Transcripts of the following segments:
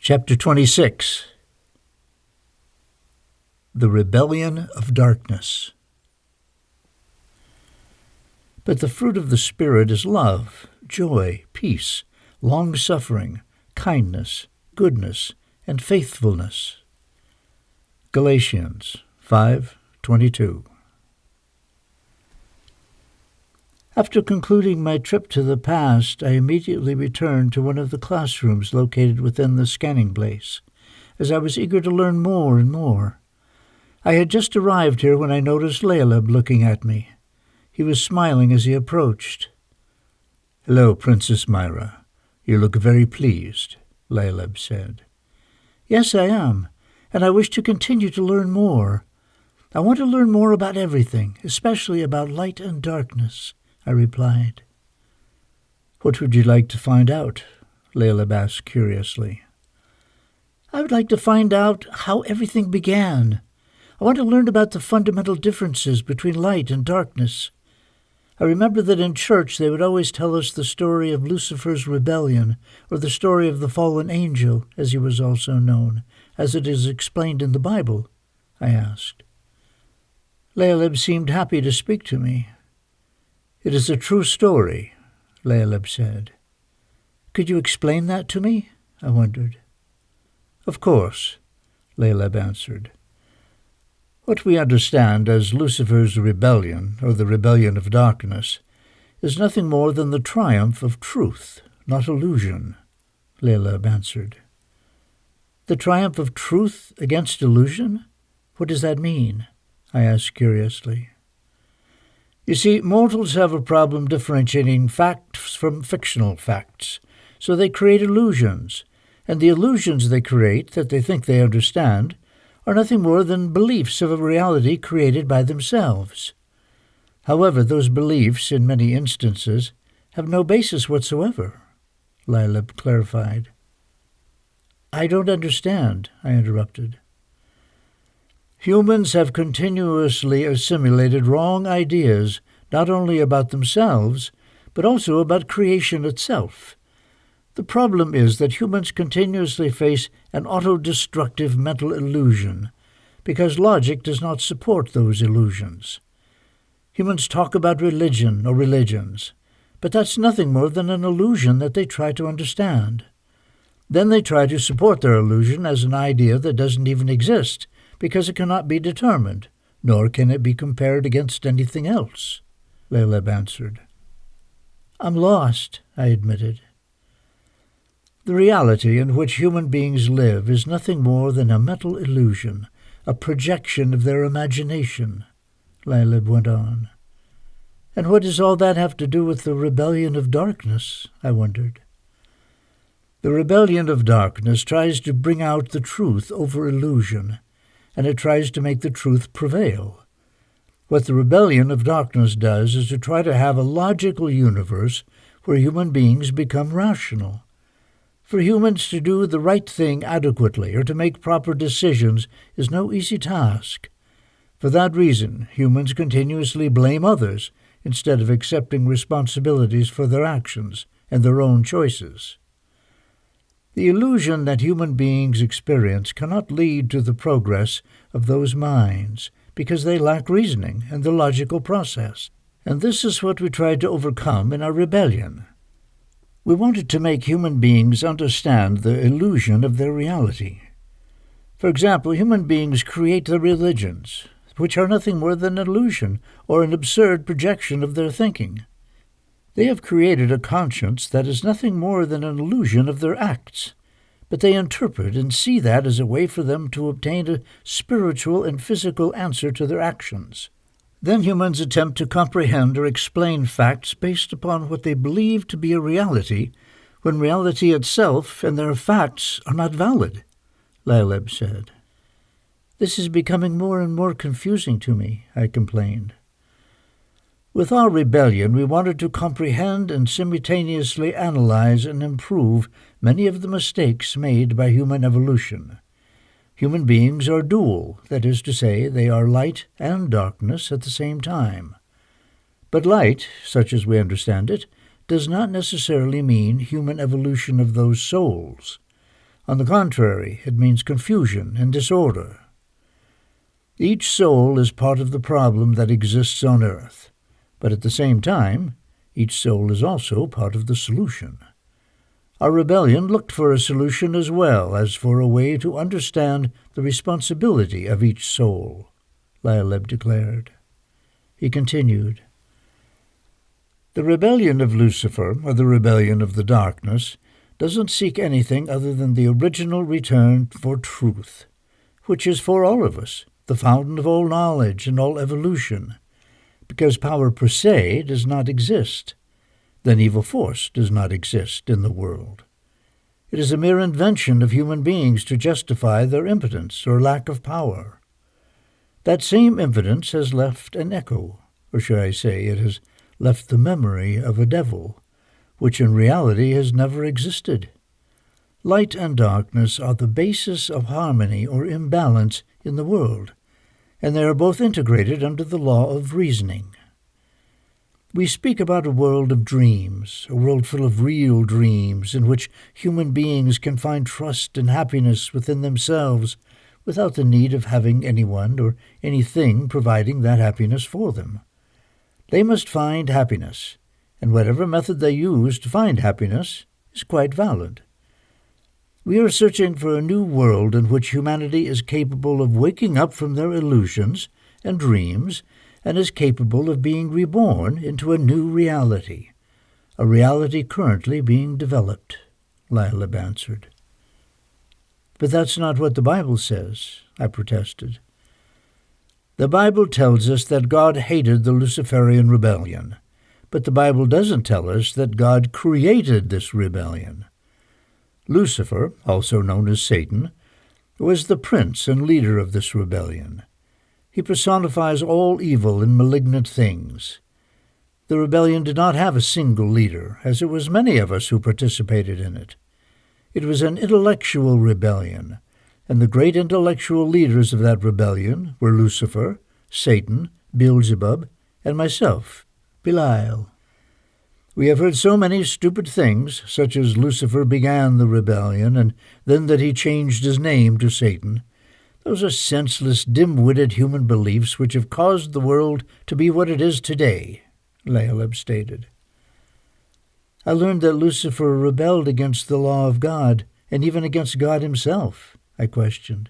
Chapter 26. The Rebellion of Darkness. But the fruit of the Spirit is love, joy, peace, long-suffering, kindness, goodness, and faithfulness. Galatians 5:22. After concluding my trip to the past, I immediately returned to one of the classrooms located within the scanning place, as I was eager to learn more and more. I had just arrived here when I noticed Laleb looking at me. He was smiling as he approached. "Hello, Princess Myra. You look very pleased," Laleb said. "Yes, I am, and I wish to continue to learn more. I want to learn more about everything, especially about light and darkness," I replied. "What would you like to find out?" Laleb asked curiously. "I would like to find out how everything began. I want to learn about the fundamental differences between light and darkness. I remember that in church they would always tell us the story of Lucifer's rebellion, or the story of the fallen angel, as he was also known, as it is explained in the Bible," I asked. Laleb seemed happy to speak to me. "It is a true story," Laleb said. "Could you explain that to me?" I wondered. "Of course," Laleb answered. "What we understand as Lucifer's rebellion, or the rebellion of darkness, is nothing more than the triumph of truth, not illusion," Laleb answered. "The triumph of truth against illusion? What does that mean?" I asked curiously. "You see, mortals have a problem differentiating facts from fictional facts, so they create illusions, and the illusions they create, that they think they understand, are nothing more than beliefs of a reality created by themselves. However, those beliefs, in many instances, have no basis whatsoever," Laleb clarified. "I don't understand," I interrupted. "Humans have continuously assimilated wrong ideas, not only about themselves, but also about creation itself. The problem is that humans continuously face an auto-destructive mental illusion, because logic does not support those illusions. Humans talk about religion or religions, but that's nothing more than an illusion that they try to understand. Then they try to support their illusion as an idea that doesn't even exist, because it cannot be determined, nor can it be compared against anything else," Laleb answered. "I'm lost," I admitted. "The reality in which human beings live is nothing more than a mental illusion, a projection of their imagination," Laleb went on. "And what does all that have to do with the rebellion of darkness?" I wondered. "The rebellion of darkness tries to bring out the truth over illusion, and it tries to make the truth prevail. What the rebellion of darkness does is to try to have a logical universe where human beings become rational. For humans to do the right thing adequately or to make proper decisions is no easy task. For that reason, humans continuously blame others instead of accepting responsibilities for their actions and their own choices. The illusion that human beings experience cannot lead to the progress of those minds because they lack reasoning and the logical process, and this is what we tried to overcome in our rebellion. We wanted to make human beings understand the illusion of their reality. For example, human beings create their religions, which are nothing more than an illusion or an absurd projection of their thinking. They have created a conscience that is nothing more than an illusion of their acts, but they interpret and see that as a way for them to obtain a spiritual and physical answer to their actions. Then humans attempt to comprehend or explain facts based upon what they believe to be a reality, when reality itself and their facts are not valid," Laleb said. "This is becoming more and more confusing to me," I complained. "With our rebellion, we wanted to comprehend and simultaneously analyze and improve many of the mistakes made by human evolution. Human beings are dual, that is to say, they are light and darkness at the same time. But light, such as we understand it, does not necessarily mean human evolution of those souls. On the contrary, it means confusion and disorder. Each soul is part of the problem that exists on earth, but at the same time, each soul is also part of the solution. Our rebellion looked for a solution as well as for a way to understand the responsibility of each soul, Lialeb declared. He continued, "The rebellion of Lucifer, or the rebellion of the darkness, doesn't seek anything other than the original return for truth, which is for all of us, the fountain of all knowledge and all evolution. Because power per se does not exist, then evil force does not exist in the world. It is a mere invention of human beings to justify their impotence or lack of power. That same impotence has left an echo, or should I say, it has left the memory of a devil, which in reality has never existed. Light and darkness are the basis of harmony or imbalance in the world, and they are both integrated under the law of reasoning. We speak about a world of dreams, a world full of real dreams, in which human beings can find trust and happiness within themselves without the need of having anyone or anything providing that happiness for them. They must find happiness, and whatever method they use to find happiness is quite valid. We are searching for a new world in which humanity is capable of waking up from their illusions and dreams and is capable of being reborn into a new reality, a reality currently being developed," Lialeb answered. "But that's not what the Bible says," I protested. "The Bible tells us that God hated the Luciferian rebellion, but the Bible doesn't tell us that God created this rebellion. Lucifer, also known as Satan, was the prince and leader of this rebellion. He personifies all evil and malignant things. The rebellion did not have a single leader, as it was many of us who participated in it. It was an intellectual rebellion, and the great intellectual leaders of that rebellion were Lucifer, Satan, Beelzebub, and myself, Belial. We have heard so many stupid things, such as Lucifer began the rebellion, and then that he changed his name to Satan. Those are senseless, dim-witted human beliefs which have caused the world to be what it is today," Lialeb stated. "I learned that Lucifer rebelled against the law of God, and even against God himself," I questioned.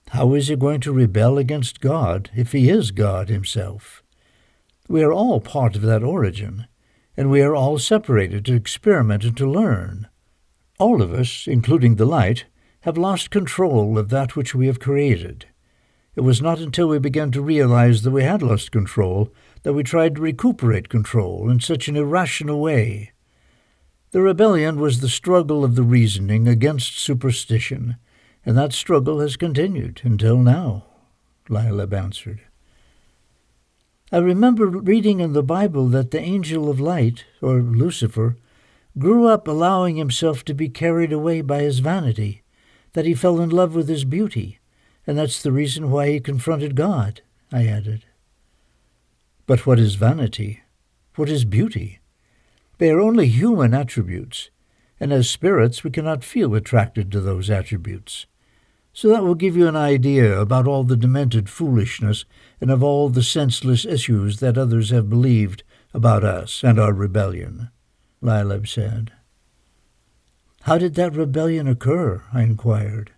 "How is he going to rebel against God if he is God himself? We are all part of that origin, and we are all separated to experiment and to learn. All of us, including the light, have lost control of that which we have created. It was not until we began to realize that we had lost control that we tried to recuperate control in such an irrational way. The rebellion was the struggle of the reasoning against superstition, and that struggle has continued until now," Lialeb answered. "I remember reading in the Bible that the angel of light, or Lucifer, grew up allowing himself to be carried away by his vanity, that he fell in love with his beauty, and that's the reason why he confronted God," I added. "But what is vanity? What is beauty? They are only human attributes, and as spirits we cannot feel attracted to those attributes. So that will give you an idea about all the demented foolishness and of all the senseless issues that others have believed about us and our rebellion," Lialeb said. "How did that rebellion occur?" I inquired.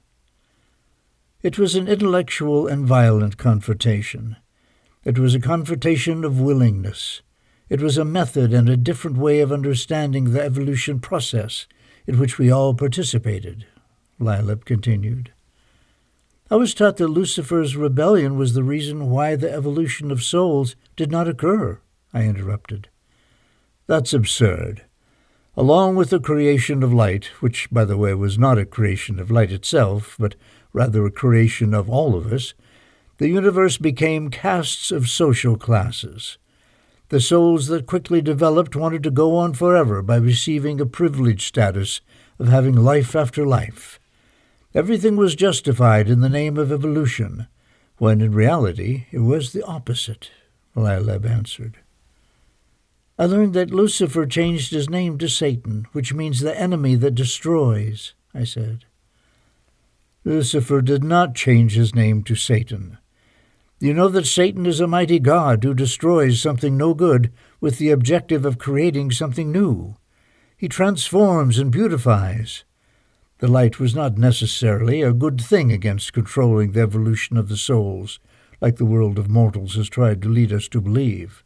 "It was an intellectual and violent confrontation. It was a confrontation of willingness. It was a method and a different way of understanding the evolution process in which we all participated," Lialeb continued. "I was taught that Lucifer's rebellion was the reason why the evolution of souls did not occur," I interrupted. "That's absurd. Along with the creation of light, which, by the way, was not a creation of light itself, but rather a creation of all of us, the universe became castes of social classes. The souls that quickly developed wanted to go on forever by receiving a privileged status of having life after life. Everything was justified in the name of evolution, when in reality it was the opposite," Lialeb answered. "I learned that Lucifer changed his name to Satan, which means the enemy that destroys," I said. Lucifer did not change his name to Satan. You know that Satan is a mighty god who destroys something no good with the objective of creating something new. He transforms and beautifies. The light was not necessarily a good thing against controlling the evolution of the souls, like the world of mortals has tried to lead us to believe.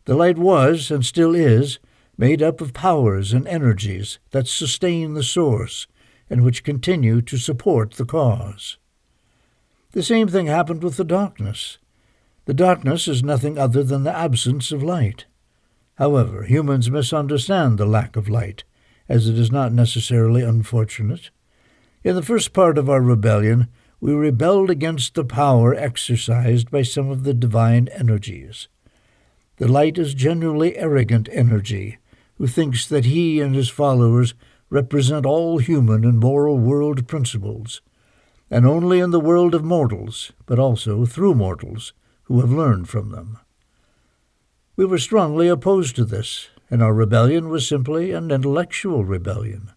The light was, and still is, made up of powers and energies that sustain the source and which continue to support the cause. The same thing happened with the darkness. The darkness is nothing other than the absence of light. However, humans misunderstand the lack of light, as it is not necessarily unfortunate. In the first part of our rebellion, we rebelled against the power exercised by some of the divine energies. The light is generally arrogant energy, who thinks that he and his followers represent all human and moral world principles, and only in the world of mortals, but also through mortals, who have learned from them. We were strongly opposed to this, and our rebellion was simply an intellectual rebellion.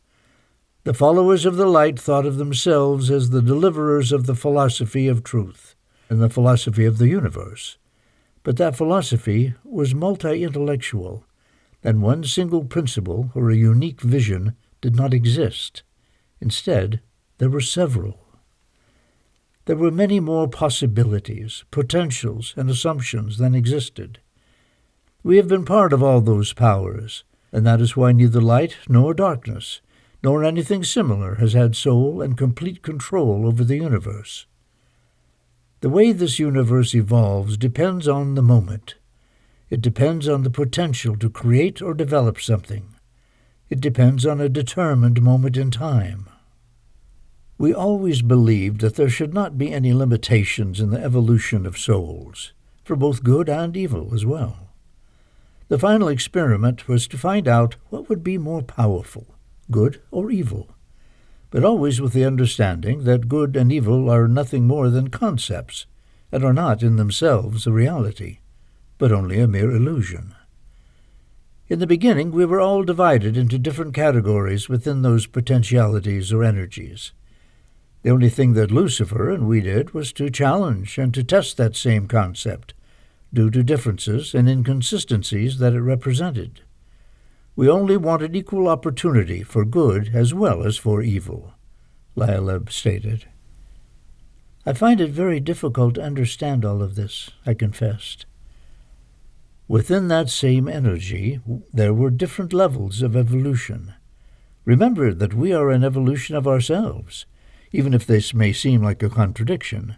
The followers of the light thought of themselves as the deliverers of the philosophy of truth and the philosophy of the universe. But that philosophy was multi-intellectual, and one single principle or a unique vision did not exist. Instead, there were several. There were many more possibilities, potentials, and assumptions than existed. We have been part of all those powers, and that is why neither light nor darkness, nor anything similar, has had sole and complete control over the universe. The way this universe evolves depends on the moment. It depends on the potential to create or develop something. It depends on a determined moment in time. We always believed that there should not be any limitations in the evolution of souls, for both good and evil as well. The final experiment was to find out what would be more powerful, good or evil, but always with the understanding that good and evil are nothing more than concepts, and are not in themselves a reality, but only a mere illusion. In the beginning, we were all divided into different categories within those potentialities or energies. The only thing that Lucifer and we did was to challenge and to test that same concept, due to differences and inconsistencies that it represented. We only wanted equal opportunity for good as well as for evil, Lialeb stated. I find it very difficult to understand all of this, I confessed. Within that same energy, there were different levels of evolution. Remember that we are an evolution of ourselves, even if this may seem like a contradiction.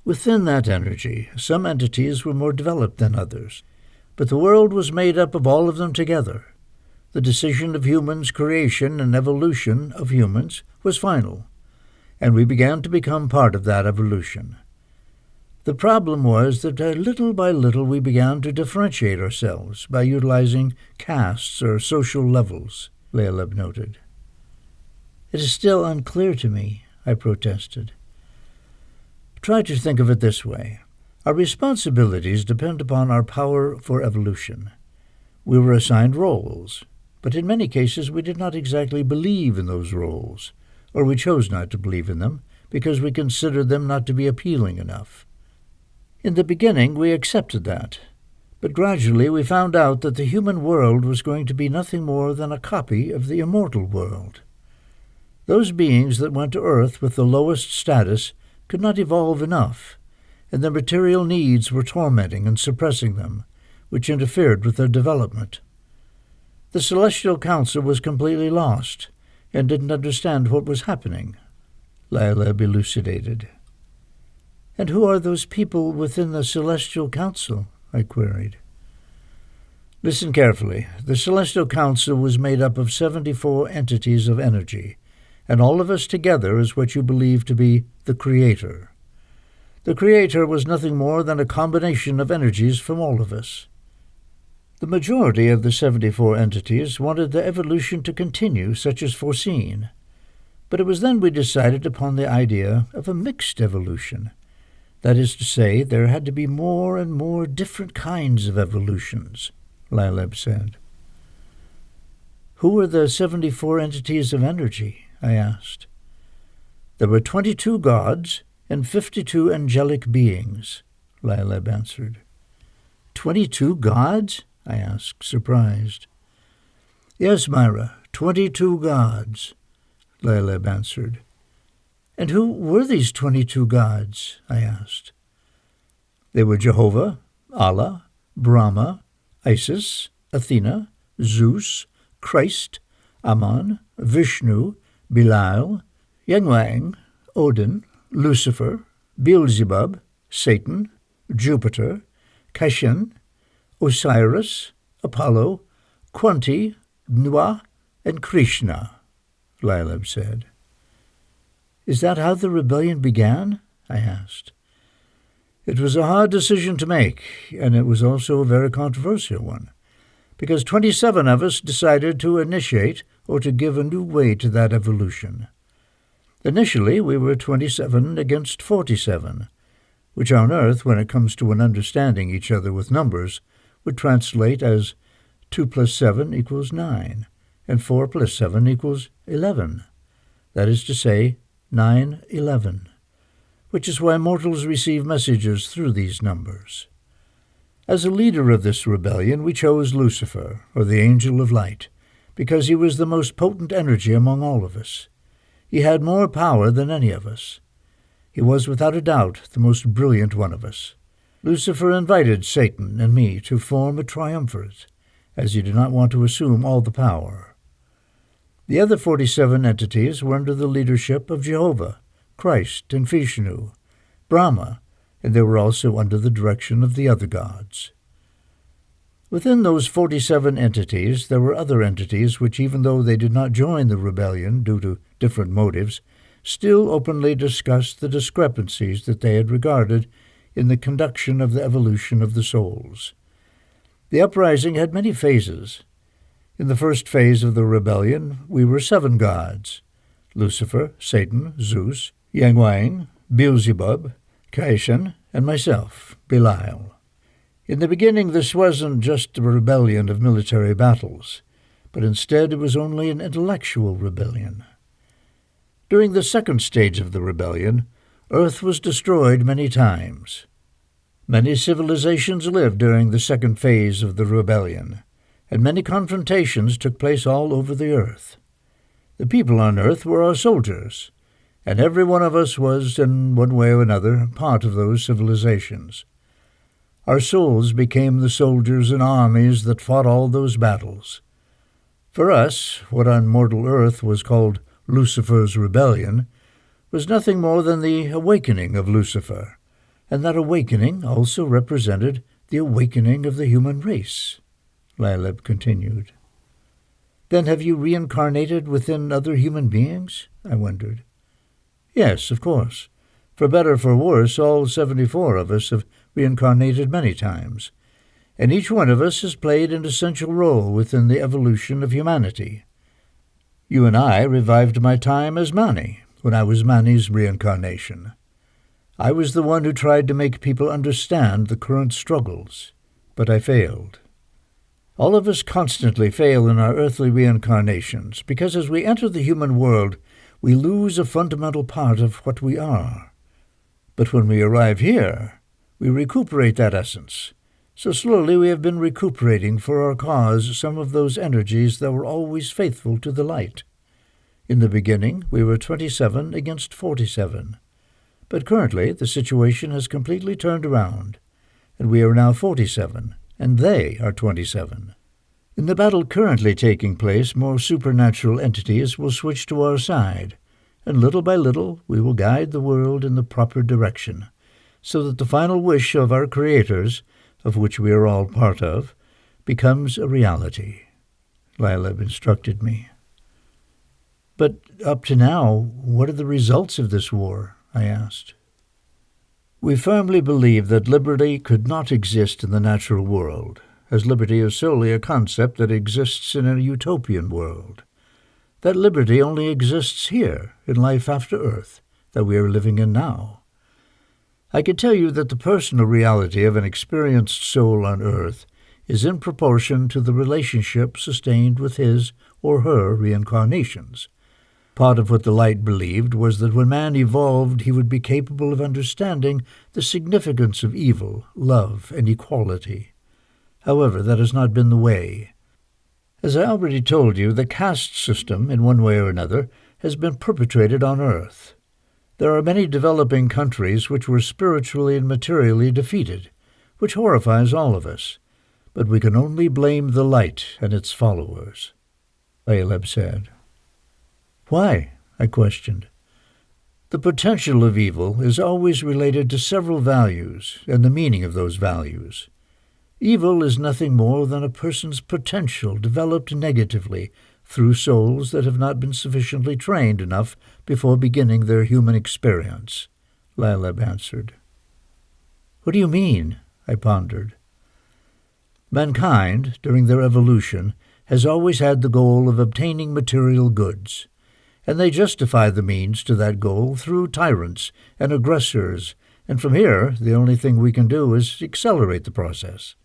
Within that energy, some entities were more developed than others, but the world was made up of all of them together. The decision of humans' creation and evolution of humans was final, and we began to become part of that evolution. The problem was that little by little we began to differentiate ourselves by utilizing castes or social levels, Lialeb noted. It is still unclear to me, I protested. Try to think of it this way. Our responsibilities depend upon our power for evolution. We were assigned roles, but in many cases we did not exactly believe in those roles, or we chose not to believe in them because we considered them not to be appealing enough. In the beginning we accepted that, but gradually we found out that the human world was going to be nothing more than a copy of the immortal world. Those beings that went to Earth with the lowest status could not evolve enough, and their material needs were tormenting and suppressing them, which interfered with their development. The Celestial Council was completely lost, and didn't understand what was happening, Lialeb elucidated. And who are those people within the Celestial Council? I queried. Listen carefully. The Celestial Council was made up of 74 entities of energy, and all of us together is what you believe to be the Creator. The Creator was nothing more than a combination of energies from all of us. The majority of the 74 entities wanted the evolution to continue such as foreseen, but it was then we decided upon the idea of a mixed evolution. That is to say, there had to be more and more different kinds of evolutions, Lialeb said. Who were the 74 entities of energy? I asked. There were 22 gods and 52 angelic beings, Laeleb answered. 22 gods? I asked, surprised. Yes, Myra, 22 gods, Laeleb answered. And who were these 22 gods? I asked. They were Jehovah, Allah, Brahma, Isis, Athena, Zeus, Christ, Ammon, Vishnu, Belial, Yang, Odin, Lucifer, Beelzebub, Satan, Jupiter, Kashin, Osiris, Apollo, Kwanti, Nwa, and Krishna, Laeleb said. Is that how the rebellion began? I asked. It was a hard decision to make, and it was also a very controversial one, because 27 of us decided to initiate or to give a new way to that evolution. Initially, we were 27 against 47, which on Earth, when it comes to an understanding each other with numbers, would translate as 2 plus 7 equals 9, and 4 plus 7 equals 11. That is to say, 9/11, which is why mortals receive messages through these numbers. As a leader of this rebellion, we chose Lucifer, or the Angel of Light, because he was the most potent energy among all of us. He had more power than any of us. He was without a doubt the most brilliant one of us. Lucifer invited Satan and me to form a triumvirate, as he did not want to assume all the power. The other 47 entities were under the leadership of Jehovah, Christ, and Vishnu, Brahma, and they were also under the direction of the other gods. Within those 47 entities, there were other entities which, even though they did not join the rebellion due to different motives, still openly discussed the discrepancies that they had regarded in the conduction of the evolution of the souls. The uprising had many phases. In the first phase of the rebellion, we were 7 gods: Lucifer, Satan, Zeus, Yang, Beelzebub, Kashin, and myself, Belial. In the beginning, this wasn't just a rebellion of military battles, but instead it was only an intellectual rebellion. During the second stage of the rebellion, Earth was destroyed many times. Many civilizations lived during the second phase of the rebellion, and many confrontations took place all over the earth. The people on Earth were our soldiers, and every one of us was, in one way or another, part of those civilizations. Our souls became the soldiers and armies that fought all those battles. For us, what on mortal Earth was called Lucifer's rebellion was nothing more than the awakening of Lucifer, and that awakening also represented the awakening of the human race, Laeleb continued. Then have you reincarnated within other human beings? I wondered. Yes, of course. For better or for worse, all 74 of us have reincarnated many times, and each one of us has played an essential role within the evolution of humanity. You and I revived my time as Mani, when I was Mani's reincarnation. I was the one who tried to make people understand the current struggles, but I failed. All of us constantly fail in our earthly reincarnations, because as we enter the human world, we lose a fundamental part of what we are. But when we arrive here, we recuperate that essence. So slowly we have been recuperating for our cause some of those energies that were always faithful to the light. In the beginning, we were 27 against 47. But currently, the situation has completely turned around, and we are now 47, and they are 27. In the battle currently taking place, more supernatural entities will switch to our side, and little by little we will guide the world in the proper direction, so that the final wish of our creators, of which we are all part of, becomes a reality, Laeleb instructed me. But up to now, what are the results of this war? I asked. We firmly believe that liberty could not exist in the natural world, as liberty is solely a concept that exists in a utopian world. That liberty only exists here, in life after Earth, that we are living in now. I can tell you that the personal reality of an experienced soul on Earth is in proportion to the relationship sustained with his or her reincarnations. Part of what the light believed was that when man evolved, he would be capable of understanding the significance of evil, love, and equality. However, that has not been the way. As I already told you, the caste system, in one way or another, has been perpetrated on Earth. There are many developing countries which were spiritually and materially defeated, which horrifies all of us. But we can only blame the light and its followers, Caleb said. Why? I questioned. The potential of evil is always related to several values and the meaning of those values. Evil is nothing more than a person's potential developed negatively through souls that have not been sufficiently trained enough before beginning their human experience, Caleb answered. What do you mean? I pondered. Mankind, during their evolution, has always had the goal of obtaining material goods, and they justify the means to that goal through tyrants and aggressors, and from here the only thing we can do is accelerate the process.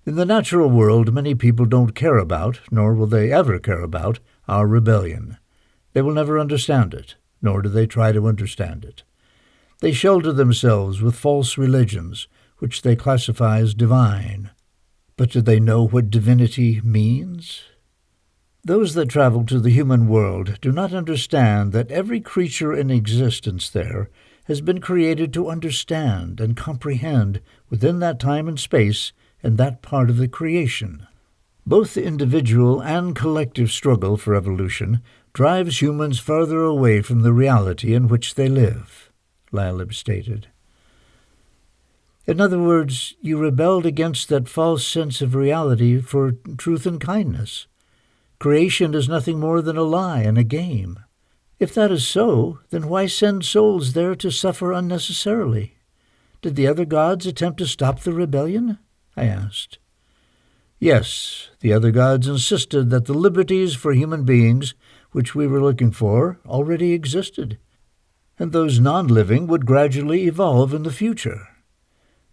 In the natural world, many people don't care about, nor will they ever care about, our rebellion. They will never understand it, nor do they try to understand it. They shelter themselves with false religions, which they classify as divine. But do they know what divinity means? Those that travel to the human world do not understand that every creature in existence there has been created to understand and comprehend within that time and space and that part of the creation. Both the individual and collective struggle for evolution drives humans further away from the reality in which they live, Caleb stated. In other words, you rebelled against that false sense of reality for truth and kindness. Creation is nothing more than a lie and a game. If that is so, then why send souls there to suffer unnecessarily? Did the other gods attempt to stop the rebellion? I asked. Yes, the other gods insisted that the liberties for human beings, which we were looking for, already existed, and those non-living would gradually evolve in the future.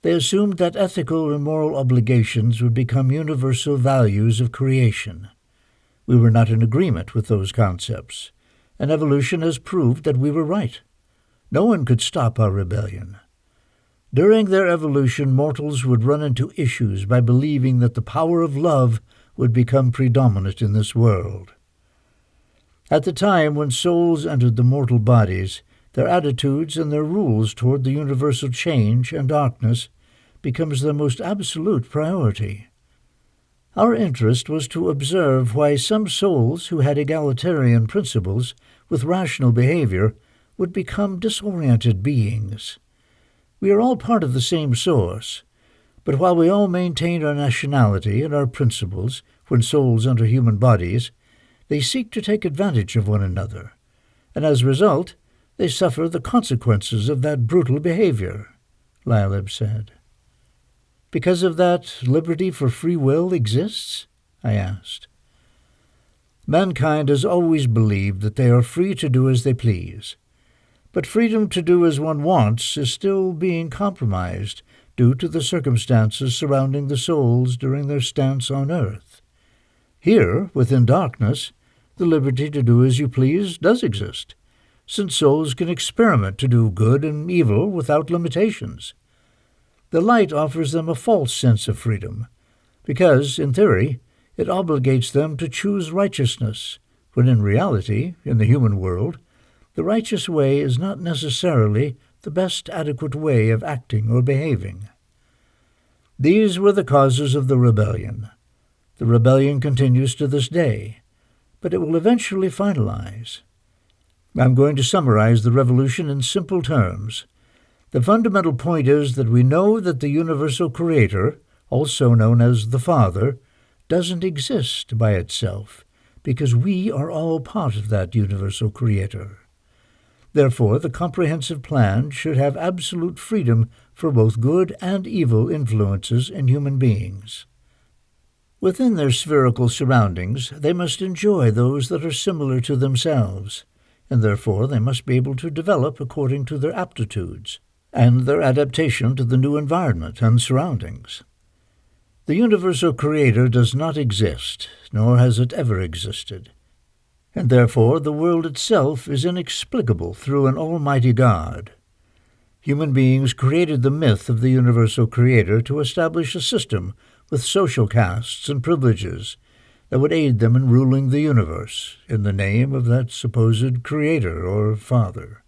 They assumed that ethical and moral obligations would become universal values of creation. We were not in agreement with those concepts, and evolution has proved that we were right. No one could stop our rebellion. During their evolution, mortals would run into issues by believing that the power of love would become predominant in this world. At the time when souls entered the mortal bodies, their attitudes and their rules toward the universal change and darkness becomes their most absolute priority. Our interest was to observe why some souls who had egalitarian principles with rational behavior would become disoriented beings. We are all part of the same source, but while we all maintain our nationality and our principles when souls enter human bodies, they seek to take advantage of one another, and as a result, they suffer the consequences of that brutal behavior, Caleb said. Because of that, liberty for free will exists? I asked. Mankind has always believed that they are free to do as they please. But freedom to do as one wants is still being compromised due to the circumstances surrounding the souls during their stance on earth. Here, within darkness, the liberty to do as you please does exist, since souls can experiment to do good and evil without limitations. The light offers them a false sense of freedom, because, in theory, it obligates them to choose righteousness, when in reality, in the human world, the righteous way is not necessarily the best adequate way of acting or behaving. These were the causes of the rebellion. The rebellion continues to this day, but it will eventually finalize. I'm going to summarize the revolution in simple terms. The fundamental point is that we know that the universal creator, also known as the Father, doesn't exist by itself, because we are all part of that universal creator. Therefore, the comprehensive plan should have absolute freedom for both good and evil influences in human beings. Within their spherical surroundings, they must enjoy those that are similar to themselves, and therefore they must be able to develop according to their aptitudes and their adaptation to the new environment and surroundings. The universal creator does not exist, nor has it ever existed. and therefore the world itself is inexplicable through an almighty God. Human beings created the myth of the universal creator to establish a system with social castes and privileges that would aid them in ruling the universe in the name of that supposed creator or father.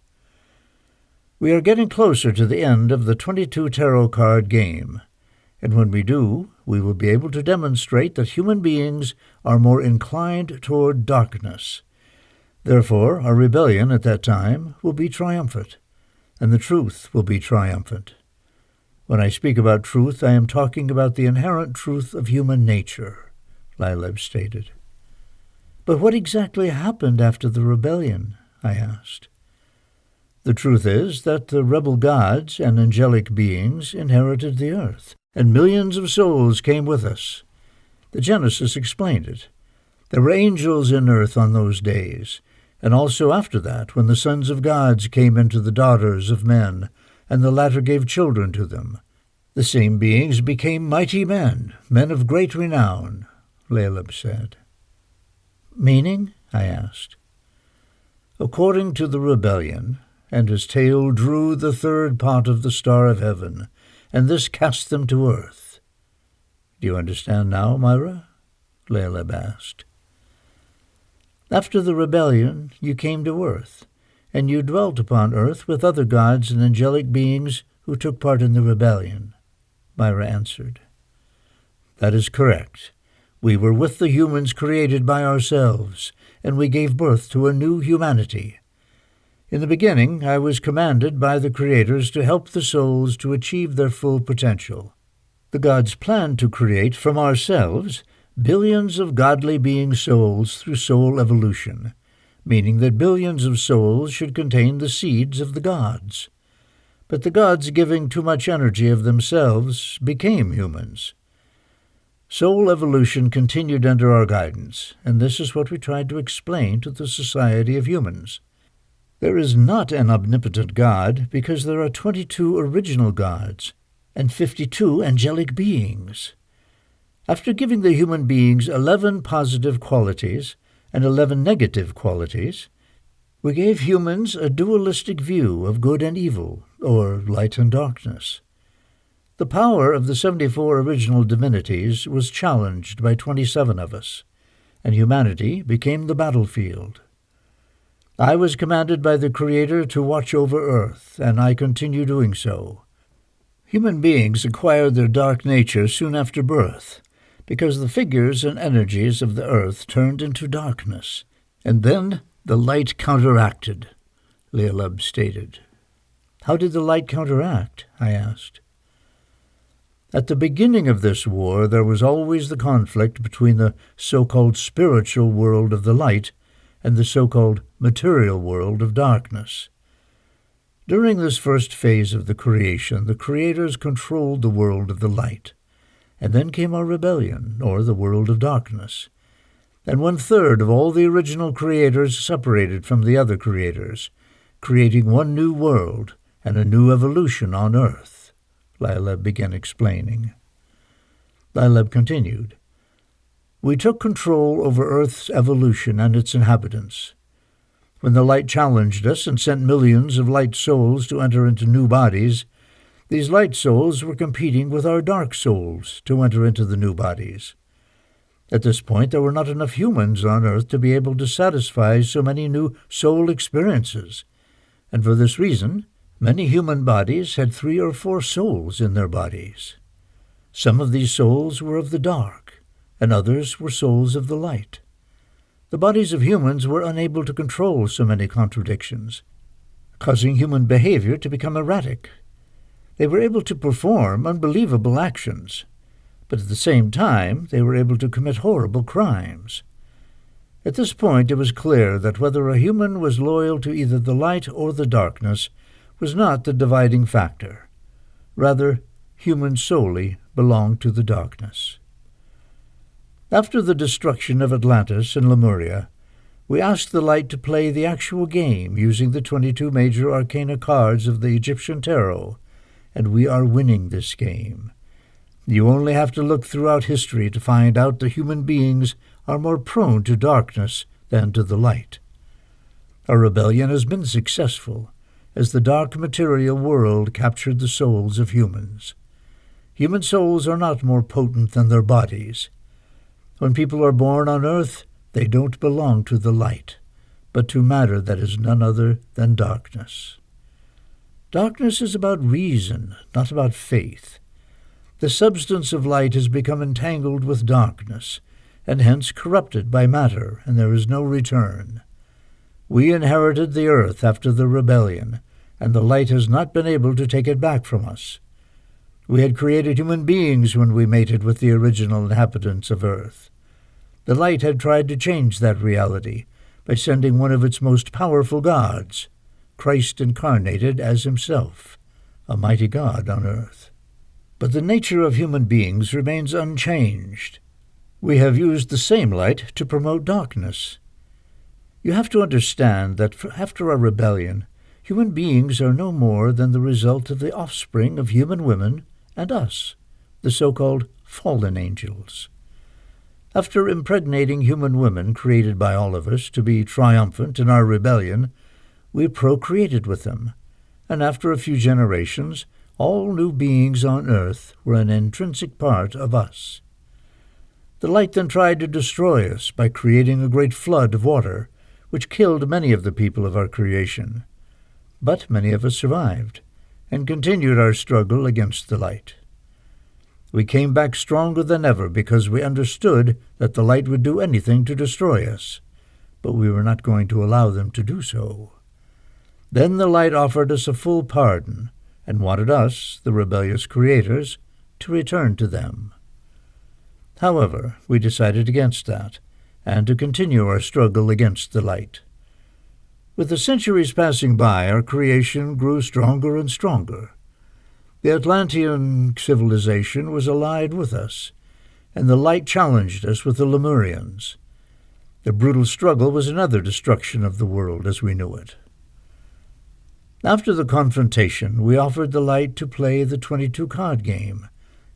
We are getting closer to the end of the 22 tarot card game, and when we do, we will be able to demonstrate that human beings are more inclined toward darkness. Therefore, our rebellion at that time will be triumphant, and the truth will be triumphant. When I speak about truth, I am talking about the inherent truth of human nature, Lileb stated. But what exactly happened after the rebellion? I asked. The truth is that the rebel gods and angelic beings inherited the earth, and millions of souls came with us. The Genesis explained it. There were angels in earth on those days, and also after that, when the sons of gods came into the daughters of men, and the latter gave children to them. The same beings became mighty men, men of great renown, Lileb said. Meaning? I asked. According to the rebellion, and his tail drew the third part of the star of heaven, and this cast them to earth. Do you understand now, Myra? Lileb asked. After the rebellion, you came to earth, and you dwelt upon earth with other gods and angelic beings who took part in the rebellion, Myra answered. That is correct. We were with the humans created by ourselves, and we gave birth to a new humanity. In the beginning, I was commanded by the creators to help the souls to achieve their full potential. The gods planned to create from ourselves billions of godly being souls through soul evolution, meaning that billions of souls should contain the seeds of the gods. But the gods, giving too much energy of themselves, became humans. Soul evolution continued under our guidance, and this is what we tried to explain to the Society of Humans. There is not an omnipotent God because there are 22 original gods and 52 angelic beings. After giving the human beings 11 positive qualities and 11 negative qualities, we gave humans a dualistic view of good and evil, or light and darkness. The power of the 74 original divinities was challenged by 27 of us, and humanity became the battlefield. I was commanded by the Creator to watch over Earth, and I continue doing so. Human beings acquire their dark nature soon after birth, because the figures and energies of the earth turned into darkness, and then the light counteracted, Lileb stated. How did the light counteract? I asked. At the beginning of this war, there was always the conflict between the so-called spiritual world of the light and the so-called material world of darkness. During this first phase of the creation, the creators controlled the world of the light. And then came our rebellion, or the world of darkness. And 1/3 of all the original creators separated from the other creators, creating one new world and a new evolution on earth, Lileb began explaining. Lileb continued. We took control over Earth's evolution and its inhabitants. When the light challenged us and sent millions of light souls to enter into new bodies, these light souls were competing with our dark souls to enter into the new bodies. At this point, there were not enough humans on Earth to be able to satisfy so many new soul experiences, and for this reason, many human bodies had 3 or 4 souls in their bodies. Some of these souls were of the dark, and others were souls of the light. The bodies of humans were unable to control so many contradictions, causing human behavior to become erratic. They were able to perform unbelievable actions, but at the same time they were able to commit horrible crimes. At this point it was clear that whether a human was loyal to either the light or the darkness was not the dividing factor. Rather, humans solely belonged to the darkness. After the destruction of Atlantis and Lemuria, we asked the light to play the actual game using the 22 major arcana cards of the Egyptian tarot, and we are winning this game. You only have to look throughout history to find out that human beings are more prone to darkness than to the light. Our rebellion has been successful, as the dark material world captured the souls of humans. Human souls are not more potent than their bodies. When people are born on earth, they don't belong to the light, but to matter that is none other than darkness. Darkness is about reason, not about faith. The substance of light has become entangled with darkness, and hence corrupted by matter, and there is no return. We inherited the earth after the rebellion, and the light has not been able to take it back from us. We had created human beings when we mated with the original inhabitants of earth. The light had tried to change that reality by sending one of its most powerful gods, Christ incarnated as himself, a mighty God on earth. But the nature of human beings remains unchanged. We have used the same light to promote darkness. You have to understand that after our rebellion, human beings are no more than the result of the offspring of human women and us, the so-called fallen angels. After impregnating human women created by all of us to be triumphant in our rebellion, we procreated with them, and after a few generations, all new beings on earth were an intrinsic part of us. The light then tried to destroy us by creating a great flood of water, which killed many of the people of our creation. But many of us survived, and continued our struggle against the light. We came back stronger than ever because we understood that the light would do anything to destroy us, but we were not going to allow them to do so. Then the light offered us a full pardon, and wanted us, the rebellious creators, to return to them. However, we decided against that, and to continue our struggle against the light. With the centuries passing by, our creation grew stronger and stronger. The Atlantean civilization was allied with us, and the light challenged us with the Lemurians. The brutal struggle was another destruction of the world as we knew it. After the confrontation, we offered the light to play the 22-card game,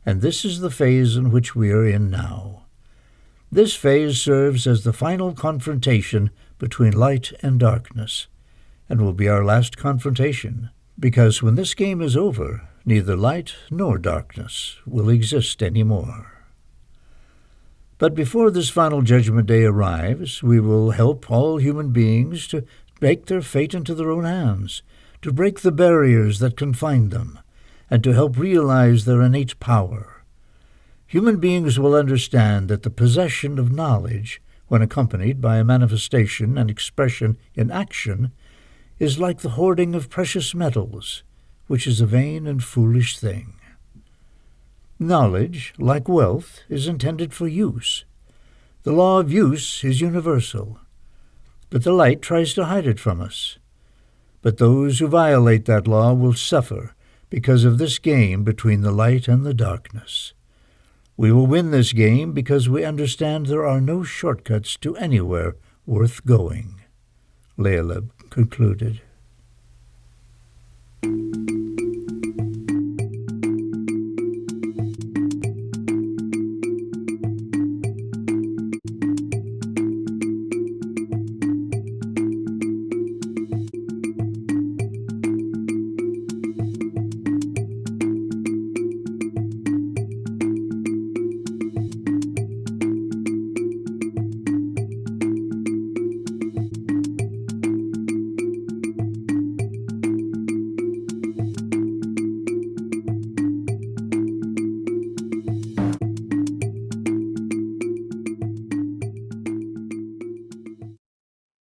and this is the phase in which we are in now. This phase serves as the final confrontation between light and darkness, and will be our last confrontation, because when this game is over, neither light nor darkness will exist anymore. But before this final judgment day arrives, we will help all human beings to take their fate into their own hands, to break the barriers that confine them, and to help realize their innate power. Human beings will understand that the possession of knowledge, when accompanied by a manifestation and expression in action, is like the hoarding of precious metals, which is a vain and foolish thing. Knowledge, like wealth, is intended for use. The law of use is universal, but the light tries to hide it from us. But those who violate that law will suffer because of this game between the light and the darkness. We will win this game because we understand there are no shortcuts to anywhere worth going, Leolib concluded.